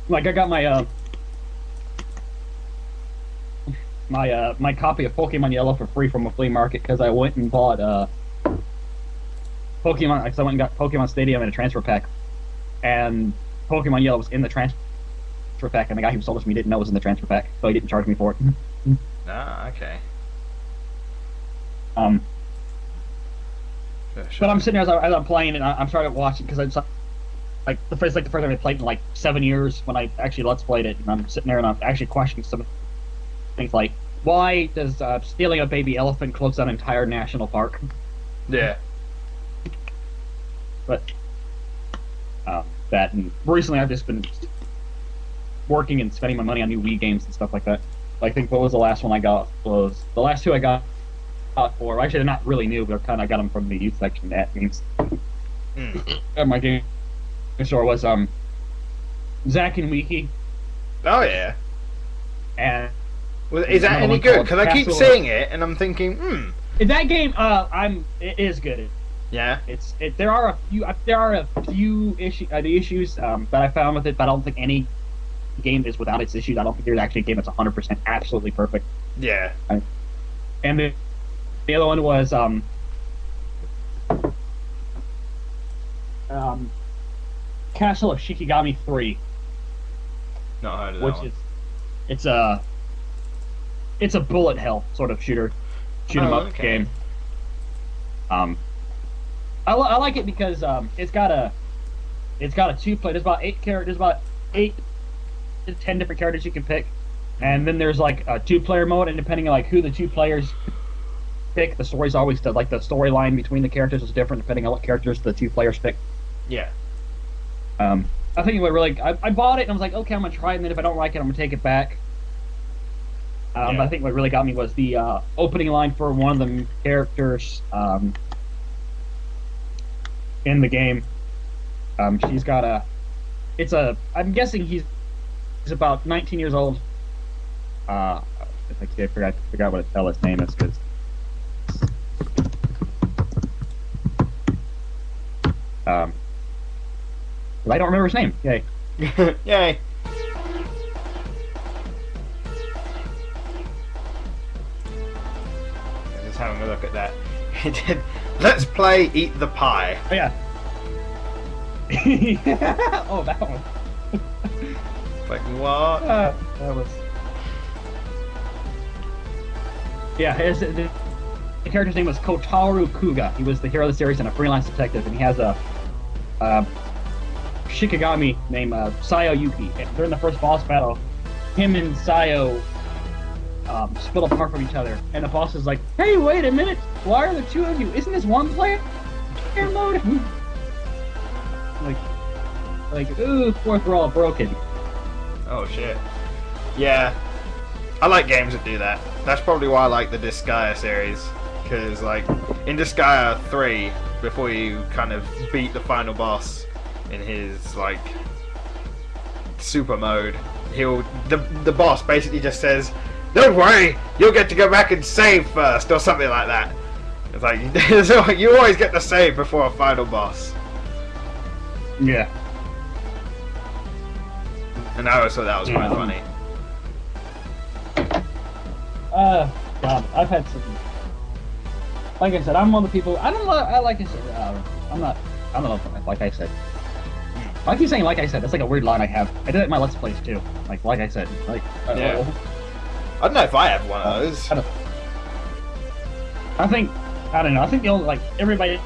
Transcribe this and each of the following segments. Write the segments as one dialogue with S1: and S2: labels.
S1: Like I got my copy of Pokemon Yellow for free from a flea market because I went and bought Pokemon. Because I went and got Pokemon Stadium in a transfer pack, and Pokemon Yellow was in the transfer pack, and the guy who sold it to me didn't know it was in the transfer pack, so he didn't charge me for it.
S2: Ah, okay.
S1: But I'm sitting there as I'm playing, and I'm starting to watch it because it's like the first time I played in like 7 years when I actually let's played it, and I'm sitting there and I'm actually questioning some things like why does stealing a baby elephant close down an entire national park?
S2: Yeah.
S1: But that, and recently I've just been working and spending my money on new Wii games and stuff like that. I think what was the last one I got was the last two I got for. Actually, they're not really new, but I got them from the youth section at games. At my game store was Zack and Wiki.
S2: Oh yeah.
S1: And
S2: well, is that any good? Because I keep seeing it and I'm thinking,
S1: that game, it is good.
S2: Yeah.
S1: There are a few issues that I found with it, but I don't think any game is without its issues. I don't think there's actually a game that's 100% absolutely perfect.
S2: Yeah.
S1: And the other one was Castle of Shikigami 3.
S2: Not heard of that one.
S1: It's a bullet hell sort of shoot 'em up game. I like it because it's got a 2-player. There's about 8 characters, about 8 to 10 different characters you can pick, and then there's like a 2-player mode, and depending on like who the 2 players pick, the story's always like the storyline between the characters is different depending on what characters the 2 players pick.
S2: Yeah.
S1: I think what really I bought it and I was like, okay, I'm gonna try it, and then if I don't like it, I'm gonna take it back. But I think what really got me was the opening line for one of the characters in the game. She's got I'm guessing he's about 19 years old. I forgot what his name is because. I don't remember his name. Yay.
S2: Yay. Just having a look at that. He did. Let's play Eat the Pie.
S1: Oh yeah. Oh, that one.
S2: Like what?
S1: That was. Yeah, the character's name was Kotaro Kuga. He was the hero of the series and a freelance detective, and he has a Shikigami named Sayo Yuki. And during the first boss battle, him and Sayo split apart from each other, and the boss is like, "Hey, wait a minute! Why are the 2 of you? Isn't this 1-player mode?" like, ooh, fourth we're all broken.
S2: Oh shit. Yeah. I like games that do that. That's probably why I like the Disgaea series. Because, like, in Disgaea 3, before you kind of beat the final boss in his, like, super mode, the boss basically just says, "Don't worry, you'll get to go back and save first," or something like that. It's like, you always get to save before a final boss.
S1: Yeah.
S2: And I always thought that was quite funny.
S1: God, I've had some. Like I said, I'm one of the people. I don't know. Like I said, I'm not. I don't know. Like I said, I keep saying "like I said." That's like a weird line I have. I did it in my Let's Plays too. Like I said. Like.
S2: Yeah. I don't know if I have one of those.
S1: I think. I don't know. I think the only everybody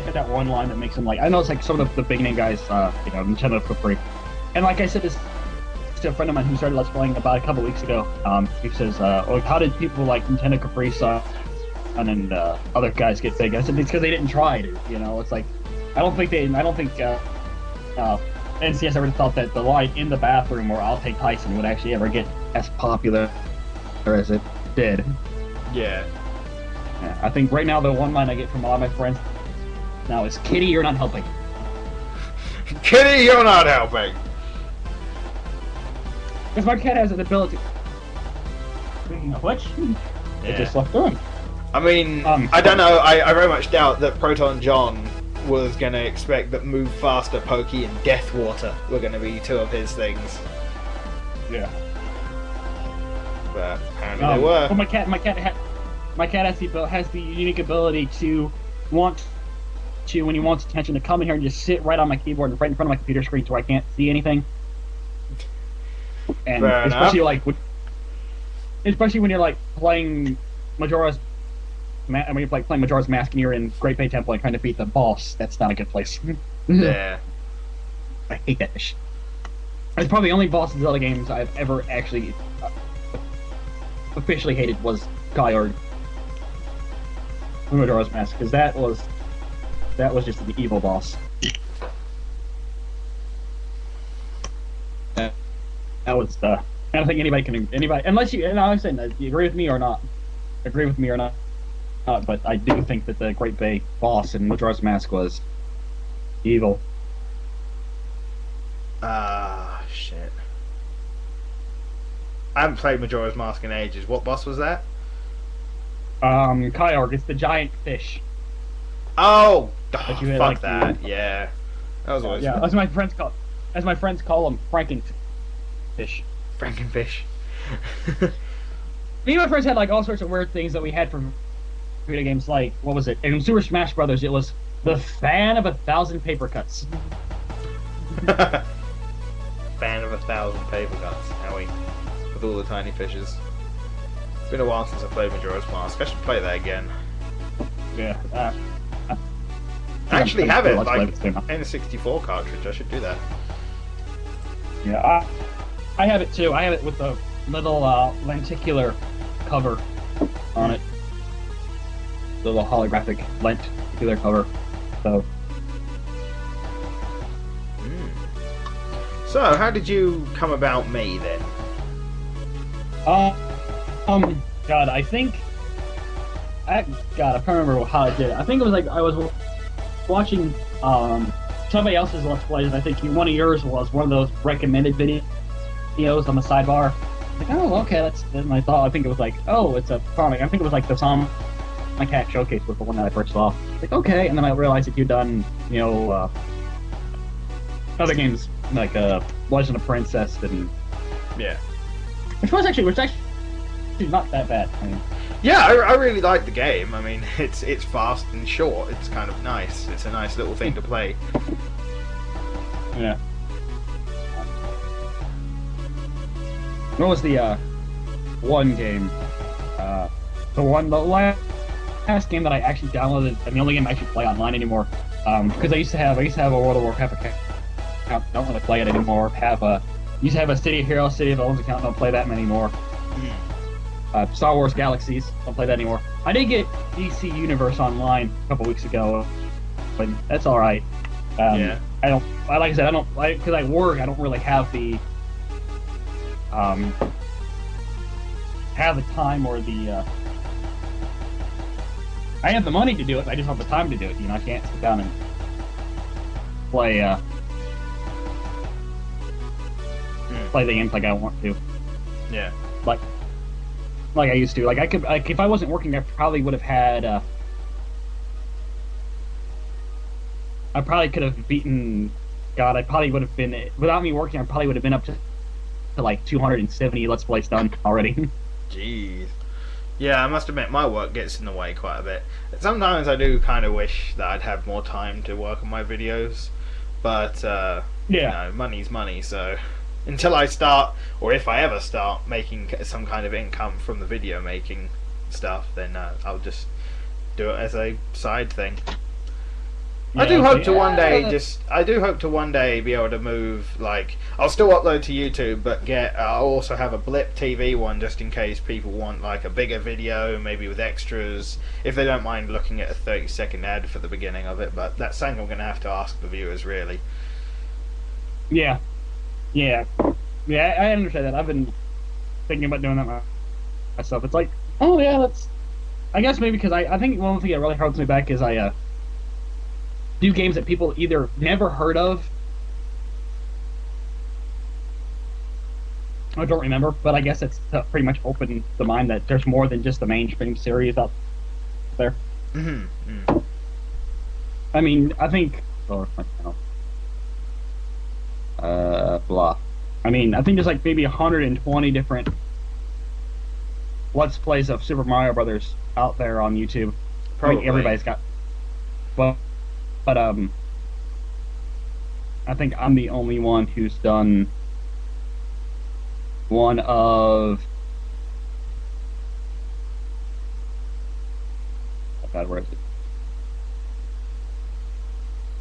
S1: had that one line that makes them like. I know it's like some of the big name guys. Nintendo for free. And like I said, this to a friend of mine who started Let's Playing about a couple weeks ago. He says, "How did people like Nintendo Capri Sun and other guys get big?" I said, "It's because they didn't try it. It's like I don't think NCS ever thought that the line in the bathroom or I'll take Tyson would actually ever get as popular as it did."
S2: Yeah.
S1: I think right now the one line I get from a lot of my friends now is, "Kitty, you're not helping."
S2: Kitty, you're not helping.
S1: Because my cat has an ability. Speaking of which, it just left through him.
S2: I mean, I don't know. I very much doubt that Proton John was going to expect that Move Faster, Pokey, and Death Water were going to be two of his things.
S1: Yeah.
S2: But apparently they were.
S1: Well, my cat has the unique ability to want to, when he wants attention, to come in here and just sit right on my keyboard and right in front of my computer screen so I can't see anything. And
S2: Fair
S1: especially
S2: enough.
S1: especially when you're like playing Majora's playing Majora's Mask and you're in Great Bay Temple and trying to beat the boss, that's not a good place.
S2: Yeah.
S1: I hate that shit. It's probably the only boss in Zelda games I've ever actually officially hated was Kyogre from Majora's Mask, because that was just an evil boss. That was I don't think anybody unless you, and I'm saying that you agree with me or not, but I do think that the Great Bay boss in Majora's Mask was evil.
S2: Shit. I haven't played Majora's Mask in ages. What boss was that?
S1: Kyogre, it's the giant fish.
S2: Oh,
S1: That you had,
S2: fuck
S1: like,
S2: that. Yeah. That was always
S1: Yeah,
S2: fun.
S1: as my friends call them, Frankenfish.
S2: Frankenfish.
S1: Me and my friends had like all sorts of weird things that we had from video games, like, what was it? In Super Smash Brothers, it was the fan of 1,000 paper cuts.
S2: Fan of 1,000 paper cuts. Howie. With all the tiny fishes. It's been a while since I played Majora's Mask. I should play that again.
S1: Yeah.
S2: I actually have it, like,
S1: in
S2: in a 64 cartridge. I should do that.
S1: Yeah, I have it too. I have it with the little lenticular cover on it. The little holographic lenticular cover. So.
S2: So, how did you come about me then?
S1: God, I think. I can't remember how I did it. I think it was like I was watching somebody else's Let's Plays, and I think one of yours was one of those recommended videos on the sidebar. Like, oh, okay, that's. And I thought, I think it was like, oh, it's a Sonic. I think it was like the Sonic Cat Showcase was the one that I first saw. Like, okay, and then I realized that you'd done, other games like Legend of Princess and
S2: Yeah.
S1: which was actually not that bad. I mean,
S2: Yeah, I really like the game. I mean, it's fast and short. It's kind of nice. It's a nice little thing to play.
S1: yeah. What was the one game? The last game that I actually downloaded, and the only game I actually play online anymore. Because I used to have a World of Warcraft account. Don't really play it anymore. Used to have a City of Heroes, City of Villains account. Don't play that anymore. Star Wars Galaxies. Don't play that anymore. I did get DC Universe Online a couple weeks ago, but that's all right.
S2: Yeah.
S1: Like I said, because I work. I don't really have the time or the. I have the money to do it. I just don't have the time to do it. I can't sit down and play the games like I want to.
S2: Yeah.
S1: Like I used to. Like I could. Like if I wasn't working, I probably would have had. I probably could have beaten. God, I probably would have been without me working. I probably would have been up to like 270 Let's Plays done already.
S2: Jeez. Yeah, I must admit my work gets in the way quite a bit. Sometimes I do kind of wish that I'd have more time to work on my videos, but money's money. So until I start, or if I ever start making some kind of income from the video making stuff, then I'll just do it as a side thing.
S1: Yeah,
S2: I do hope to one day be able to move, like, I'll still upload to YouTube, but I'll also have a Blip TV one just in case people want like a bigger video, maybe with extras, if they don't mind looking at a 30-second ad for the beginning of it, but that's something I'm going to have to ask the viewers, really.
S1: Yeah, I understand that. I've been thinking about doing that myself. It's like, oh yeah, that's. I guess maybe because I think one thing that really holds me back is I do games that people either never heard of I don't remember, but I guess it's pretty much opened the mind that there's more than just the mainstream series out there. I mean, I think. Oh, my channel. Blah. I mean, I think there's like maybe 120 different Let's Plays of Super Mario Brothers out there on YouTube. I think
S2: Probably.
S1: everybody's got. But, but I think I'm the only one who's done one of. Oh God, where is it?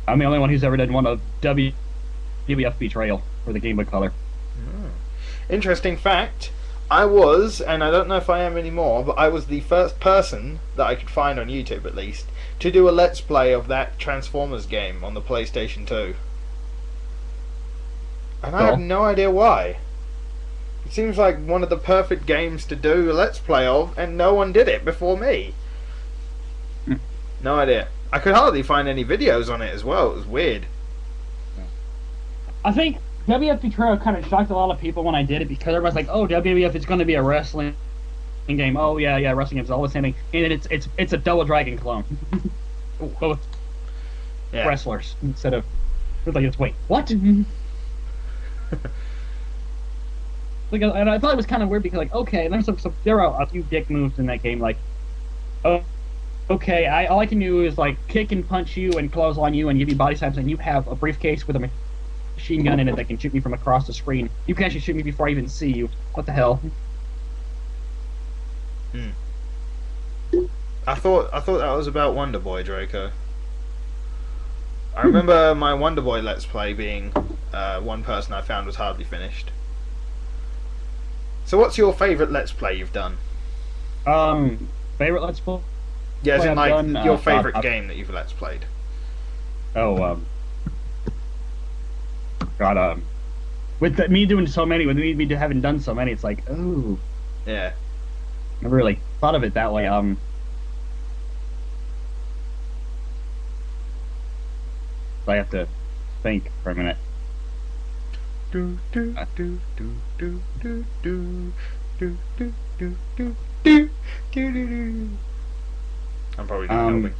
S1: I'm the only one who's ever done one of WWF Betrayal for the Game Boy Color.
S2: Interesting fact. I was, and I don't know if I am anymore, but I was the first person that I could find on YouTube at least to do a Let's Play of that Transformers game on the PlayStation 2. And I have no idea why. It seems like one of the perfect games to do a Let's Play of, and no one did it before me. No idea. I could hardly find any videos on it as well. It was weird.
S1: I think WWF Betrayal kind of shocked a lot of people when I did it because everybody's like, "Oh, WWF is going to be a wrestling game." Oh yeah, wrestling games all the same thing, and it's a Double Dragon clone, both wrestlers instead of. Like, wait, what? Like, and I thought it was kind of weird because, like, okay, there's there are a few dick moves in that game, like, oh, okay, all I can do is like kick and punch you and clothesline you and give you body slams, and you have a briefcase with a machine gun in it that can shoot me from across the screen. You can actually shoot me before I even see you. What the hell?
S2: I thought that was about Wonder Boy, Draco. I remember my Wonder Boy Let's Play being one person I found was hardly finished. So what's your favourite Let's Play you've done?
S1: Favorite Let's Play?
S2: Yeah, as in, like,
S1: done,
S2: your favourite game that you've Let's Played.
S1: Oh, God, with me doing so many, with me having done so many, it's like, ooh.
S2: Yeah.
S1: I never really thought of it that way. I have to think for a minute. I'm
S2: probably not helping.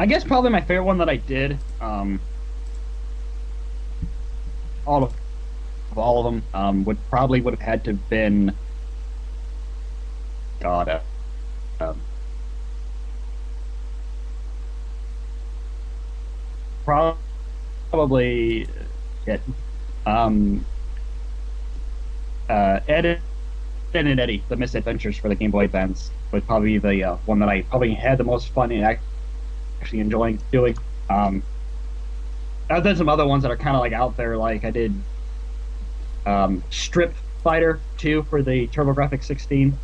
S1: I guess probably my favorite one that I did, all of them, would have had to have been, God, probably it. Ed and Eddie, the Misadventures for the Game Boy Advance, would probably be the one that I probably had the most fun in actually enjoying doing. I've done some other ones that are kind of like out there, like I did Strip Fighter 2 for the TurboGrafx 16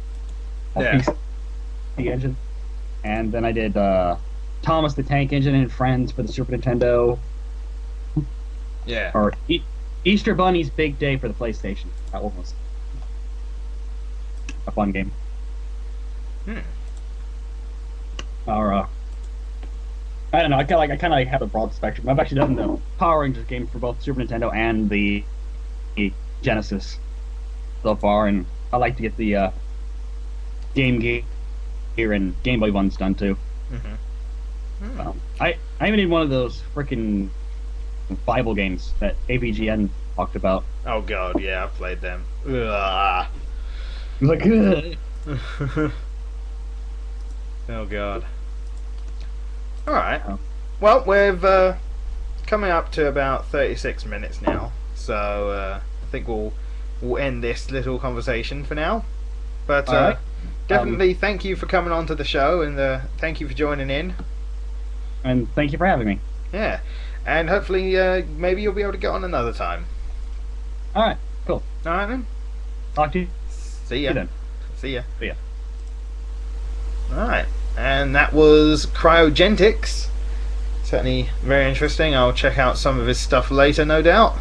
S1: PC engine, and then I did Thomas the Tank Engine and Friends for the Super Nintendo.
S2: Yeah.
S1: Or Easter Bunny's Big Day for the PlayStation. That one was a fun game. Or I don't know. I kind of have a broad spectrum. I've actually done the Power Rangers game for both Super Nintendo and the Genesis so far, and I like to get the Game Gear and Game Boy ones done too. I even did one of those freaking Bible games that AVGN talked about.
S2: Oh God, yeah, I've played them. Ugh.
S1: It was like, ugh.
S2: Oh God. All right. Well, we've coming up to about 36 minutes now, so I think we'll end this little conversation for now. But
S1: right.
S2: Definitely thank you for coming on to the show, and thank you for joining in.
S1: And thank you for having me.
S2: Yeah, and hopefully maybe you'll be able to get on another time.
S1: All right, cool.
S2: All right then.
S1: Talk to you.
S2: See ya.
S1: Then.
S2: See ya.
S1: See ya.
S2: All right, and that was Cryogentics. Certainly very interesting. I'll check out some of his stuff later, no doubt.